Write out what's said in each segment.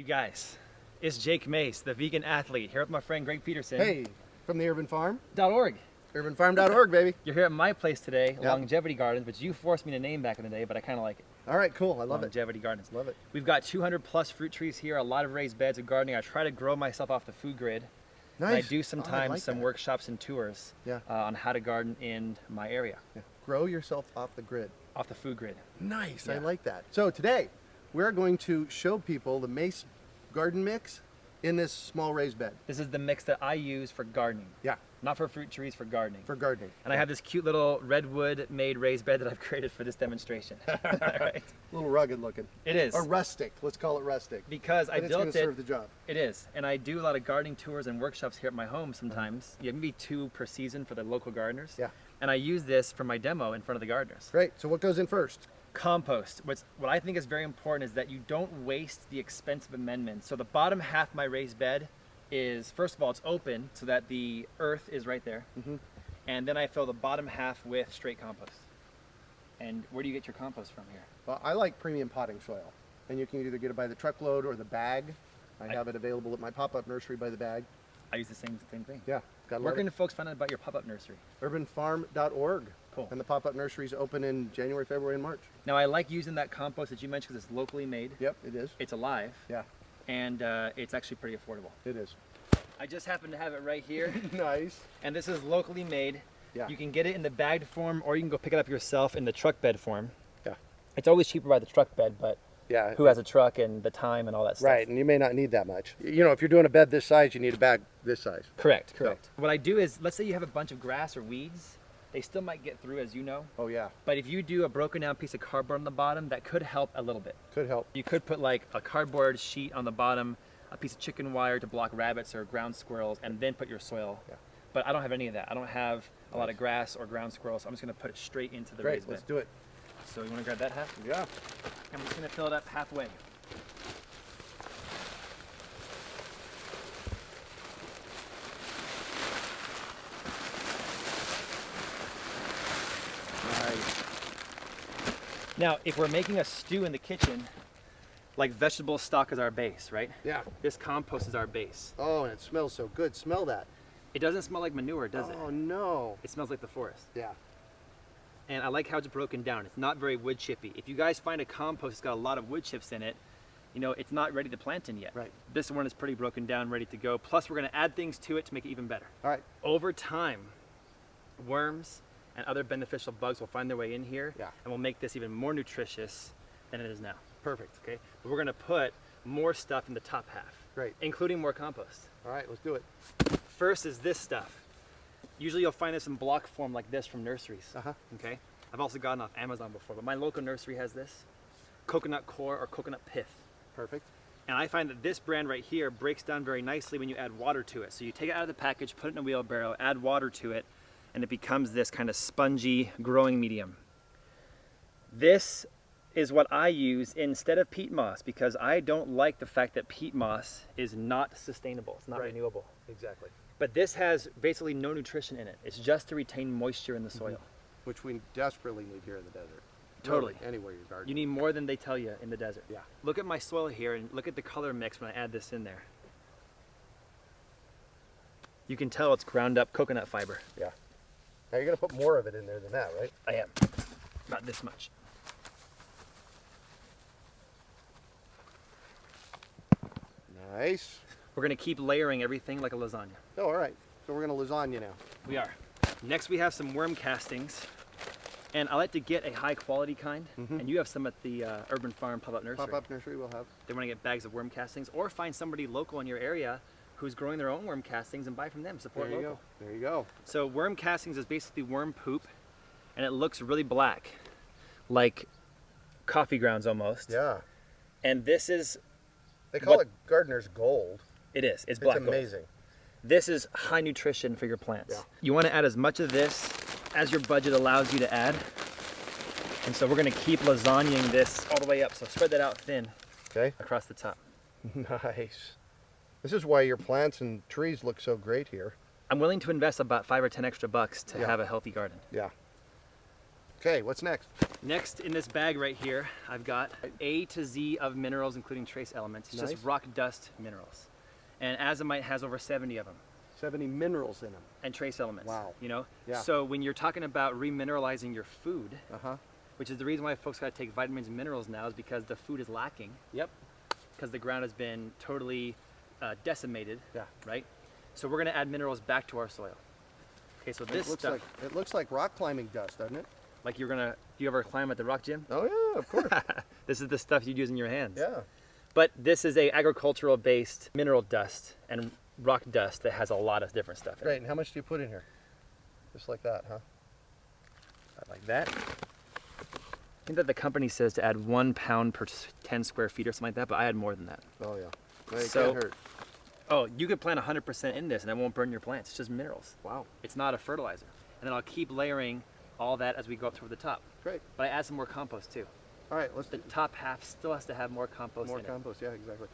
You guys, it's Jake Mace, the vegan athlete, here with my friend Greg Peterson. Hey, from the Urban Farm. .org. UrbanFarm.org, baby. You're here at my place today, Yep. Longevity Gardens, which you forced me to name back in the day, but I kind of like it. All right, cool. I love Longevity Gardens. Love it. We've got 200 plus fruit trees here, a lot of raised beds of gardening. I try to grow myself off the food grid. Nice. And I do Oh, I sometimes like some that. workshops and tours on how to garden in my area, Yeah. Grow yourself off the grid. off the food grid. Nice. Yeah. I like that. So today, we're going to show people the Mace garden mix in this small raised bed. This is the mix that I use for gardening. Yeah. Not for fruit trees, for gardening. For gardening. And I have this cute little redwood made raised bed that I've created for this demonstration. Right? A little rugged looking. It is. Or rustic. Let's call it rustic. Because But I it's built going to it. serve the job. It is. And I do a lot of gardening tours and workshops here at my home sometimes. Yeah, maybe 2 per season for the local gardeners. Yeah. And I use this for my demo in front of the gardeners. Great. So what goes in first? Compost. What I think is very important is that you don't waste the expensive amendments. So the bottom half of my raised bed is, first of all, it's open so that the earth is right there. Mm-hmm. And then I fill the bottom half with straight compost. And where do you get your compost from here? Well, I like premium potting soil. And you can either get it by the truckload or the bag. I have it available at my pop-up nursery by the bag. I use the same thing. Yeah. Where can folks find out about your pop-up nursery? UrbanFarm.org. Cool. And the pop-up nurseries open in January, February, and March. Now I like using that compost that you mentioned because it's locally made. Yep, it is. It's alive. Yeah, And it's actually pretty affordable. it is. I just happen to have it right here. Nice. And this is locally made. Yeah. You can get it in the bagged form or you can go pick it up yourself in the truck bed form. Yeah. It's always cheaper by the truck bed, but Yeah. who has a truck and the time and all that stuff? Right, and you may not need that much. You know, if you're doing a bed this size, you need a bag this size. Correct. What I do is, let's say you have a bunch of grass or weeds, they still might get through, as you know. Oh yeah, But if you do a broken down piece of cardboard on the bottom, that could help a little bit. could help. You could put like a cardboard sheet on the bottom, a piece of chicken wire to block rabbits or ground squirrels, and then put your soil. Yeah. But I don't have any of that. I don't have a lot of grass or ground squirrels, so I'm just gonna put it straight into the Great, raised bed. let's do it. So you wanna grab that half? Yeah. I'm just gonna fill it up halfway. Nice. Now, if we're making a stew in the kitchen, like vegetable stock is our base, right? Yeah. This compost is our base. Oh, and it smells so good. Smell that. It doesn't smell like manure, does it? Oh no. It smells like the forest. Yeah. And I like how it's broken down. It's not very wood chippy. If you guys find a compost that's got a lot of wood chips in it, you know, it's not ready to plant in yet. Right. This one is pretty broken down, ready to go. Plus, we're gonna add things to it to make it even better. All right. Over time, worms and other beneficial bugs will find their way in here, Yeah. and will make this even more nutritious than it is now. Perfect. Okay, but we're gonna put more stuff in the top half, Great. including more compost. All right, let's do it. First is this stuff. Usually you'll find this in block form like this from nurseries. Uh-huh. Okay, I've also gotten off Amazon before, but my local nursery has this coconut coir or coconut pith. Perfect. And I find that this brand right here breaks down very nicely when you add water to it. So you take it out of the package, put it in a wheelbarrow, add water to it, and it becomes this kind of spongy growing medium. This is what I use instead of peat moss because I don't like the fact that peat moss is not sustainable. It's not Right. renewable. Exactly. But this has basically no nutrition in it. It's just to retain moisture in the soil. Which we desperately need here in the desert. Totally. Really, anywhere you're gardening. You need more than they tell you in the desert. Yeah. Look at my soil here and look at the color mix when I add this in there. You can tell it's ground up coconut fiber. Yeah. Now you're gonna put more of it in there than that, right? I am. Not this much. Nice. We're gonna keep layering everything like a lasagna. Oh, all right. So we're gonna lasagna now. We are. Next we have some worm castings. And I like to get a high quality kind. And you have some at the Urban Farm Pop-Up Nursery. Pop-up nursery we'll have. They want to get bags of worm castings or find somebody local in your area who's growing their own worm castings and buy from them. Support There you local. go. There you go. So worm castings is basically worm poop and it looks really black, like coffee grounds almost. Yeah. And this is, They call What- it gardener's gold. it is, it's black It's gold. amazing. This is high nutrition for your plants. Yeah. You want to add as much of this as your budget allows you to add. And so we're going to keep lasagnaing this all the way up. So spread that out thin Okay. across the top. Nice. This is why your plants and trees look so great here. I'm willing to invest about $5 or $10 extra to Yeah. have a healthy garden. Yeah. Okay, what's next? Next in this bag right here, I've got A to Z of minerals, including trace elements. It's Nice. just rock dust minerals. And azomite has over 70 of them. 70 minerals in them. And trace elements. Wow. You know? Yeah. So when you're talking about remineralizing your food, Uh-huh. which is the reason why folks gotta take vitamins and minerals now, is because the food is lacking, Yep. because the ground has been totally decimated, Yeah. right? So we're gonna add minerals back to our soil. Okay, so this stuff, It looks like rock climbing dust, doesn't it? like do you ever climb at the rock gym? Oh yeah, of course. This is the stuff you'd use in your hands. Yeah. But this is a agricultural based mineral dust and rock dust that has a lot of different stuff in Great. And how much do you put in here? Just like that, huh? it. Like that. I think that the company says to add 1 pound per 10 square feet or something like that, but I had more than that. Oh yeah. No, it So- can't hurt. Oh, you could plant 100% in this and it won't burn your plants. It's just minerals. Wow. It's not a fertilizer. And then I'll keep layering all that as we go up toward the top. Great. But I add some more compost too. All right, let's The do top half still has to have more compost more in compost. Yeah, exactly.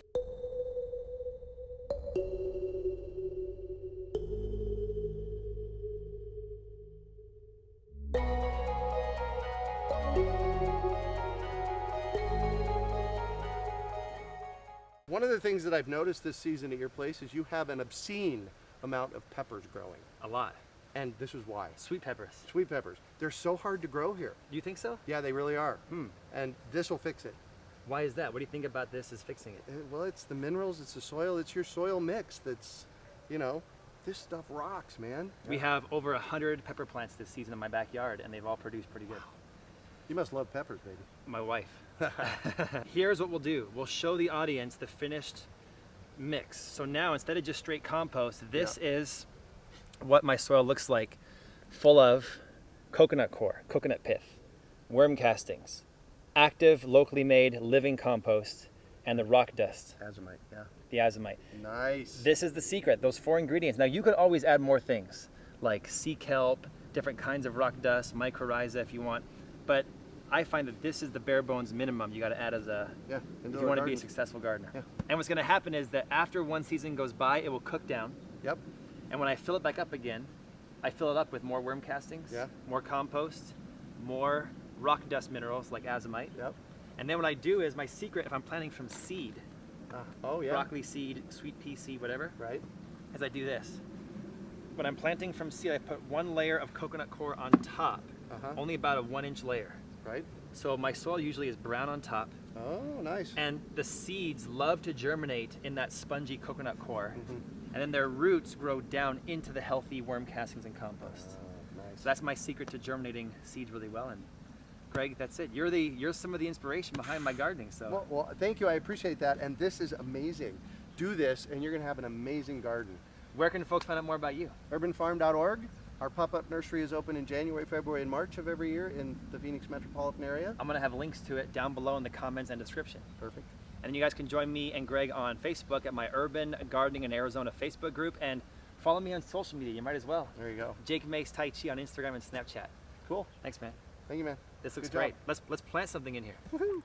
One of the things that I've noticed this season at your place is you have an obscene amount of peppers growing. it. A lot. And this is why. Sweet peppers. Sweet peppers. They're so hard to grow here. Do you think so? Yeah, they really are. And this will fix it. Why is that? What do you think about this is fixing it? Well, it's the minerals, it's the soil, it's your soil mix that's, you know, this stuff rocks, man. We have over 100 pepper plants this season in my backyard and they've all produced pretty good. You must love peppers, baby. My wife. Here's what we'll do. We'll show the audience the finished mix. So now instead of just straight compost, this is what my soil looks like, full of coconut coir, coconut pith, worm castings, active, locally made, living compost, and the rock dust, Azomite, yeah. the azomite. Nice. This is the secret, those 4 ingredients. Now you could always add more things, like sea kelp, different kinds of rock dust, mycorrhiza if you want, but I find that this is the bare bones minimum you gotta add as a, Yeah, if you wanna be a successful gardener. Yeah. And what's gonna happen is that after one season goes by, it will cook down, Yep. and when I fill it back up again, I fill it up with more worm castings, Yeah. more compost, more rock dust minerals like azomite. Yep. And then what I do is my secret, if I'm planting from seed, Oh yeah. broccoli seed, sweet pea seed, whatever, Right. is I do this. When I'm planting from seed, I put 1 layer of coconut coir on top, only about a 1-inch layer. Right. So my soil usually is brown on top, Oh, nice. and the seeds love to germinate in that spongy coconut coir, and then their roots grow down into the healthy worm castings and compost. Nice. So that's my secret to germinating seeds really well. And Greg, that's it. You're some of the inspiration behind my gardening. So Well, thank you. I appreciate that. And this is amazing. Do this, and you're going to have an amazing garden. where can folks find out more about you? Urbanfarm.org. Our pop-up nursery is open in January, February, and March of every year in the Phoenix metropolitan area. I'm gonna have links to it down below in the comments and description. Perfect. And you guys can join me and Greg on Facebook at my Urban Gardening in Arizona Facebook group, and follow me on social media. You might as well. There you go. Jake Makes Tai Chi on Instagram and Snapchat. Cool. Thanks, man. Thank you, man. This looks Good job. great. Let's plant something in here. Woohoo.